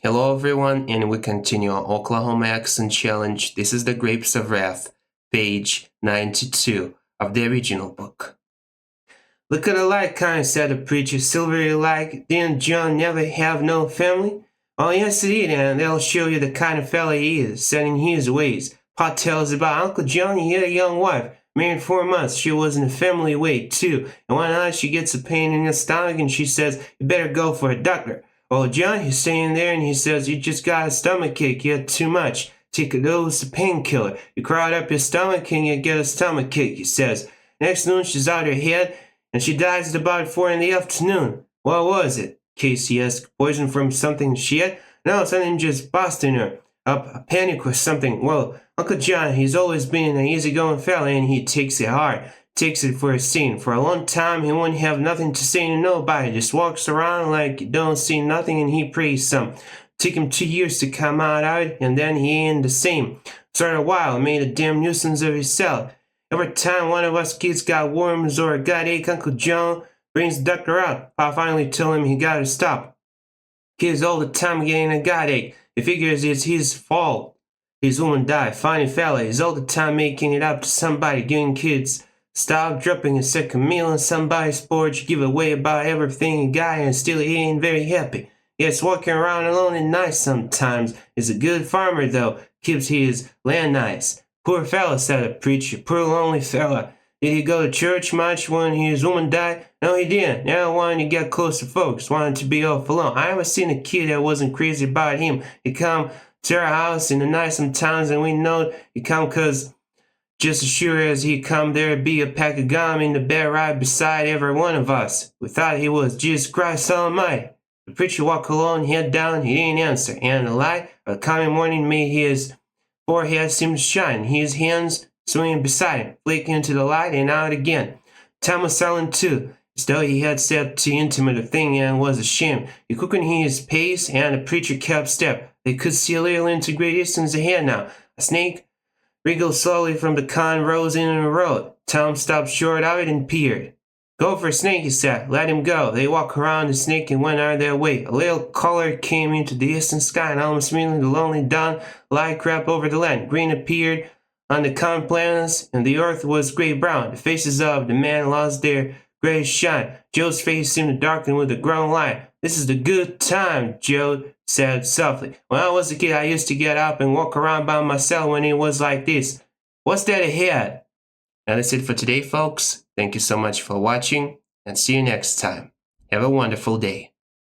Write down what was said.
Hello everyone, and we continue our Oklahoma accent challenge. This is the Grapes of Wrath, page 92 of the original book. Look at the light, kind, said the preacher, silvery like. Didn't John never have no family? Oh, yes, it did, and they'll show you the kind of fella he is, set in his ways. Pa tells about Uncle John. He had a young wife, married 4 months. She was in a family way, too. And one night she gets a pain in her stomach, and she says, you better go for a doctor. Oh, John, he's staying there, and he says, you just got a stomachache. You had too much. Take a dose of painkiller. You crowd up your stomach, and you get a stomachache, he says. Next noon, she's out her head, and she dies at about 4 in the afternoon. What was it? Casey asked. Poison from something she ate? No, something just busting her up, a panic or something. Well, Uncle John, he's always been an easygoing fella, and he takes it hard. Takes it for a scene. For a long time, he wouldn't have nothing to say to nobody. Just walks around like he don't see nothing, and he prays some. Took him 2 years to come out of it, and then he ain't the same. Started a while, made a damn nuisance of himself. Every time one of us kids got worms or a godache, Uncle John brings the doctor out. Pa finally told him he gotta stop. Kids all the time getting a godache. He figures it's his fault. His woman died. Funny fella. He's all the time making it up to somebody, giving kids stop, dropping a second meal on somebody's porch, give away about everything he got, and still he ain't very happy. Yes, walking around alone at night sometimes. He's a good farmer, though. Keeps his land nice. Poor fella, said the preacher. Poor lonely fella. Did he go to church much when his woman died? No, he didn't. Never wanted to get close to folks. Wanted to be off alone. I never seen a kid that wasn't crazy about him. He come to our house in the night sometimes, and we know he come 'cause just as sure as he come, there'd be a pack of gum in the bed right beside every one of us. We thought he was Jesus Christ Almighty. The preacher walked along, head down. He didn't answer, and the light of the coming morning made his forehead seem to shine. His hands swinging beside him, flicking into the light and out again. Tom was silent too, as though he had said too intimate a thing and was ashamed. He quickened his pace, and the preacher kept step. They could see a little into great distance ahead now. A snake wriggled slowly from the con, rose in the road. Tom stopped short of it and peered. Go for a snake, he said. Let him go. They walked around the snake and went on their way. A little color came into the distant sky, and almost immediately the lonely dawn light crept over the land. Green appeared on the corn plants, and the earth was gray-brown. The faces of the men lost their grayish shine. Joe's face seemed to darken with the growing light. This is the good time, Joe said softly. When I was a kid, I used to get up and walk around by myself when it was like this. What's that ahead? Now that's it for today, folks. Thank you so much for watching, and see you next time. Have a wonderful day.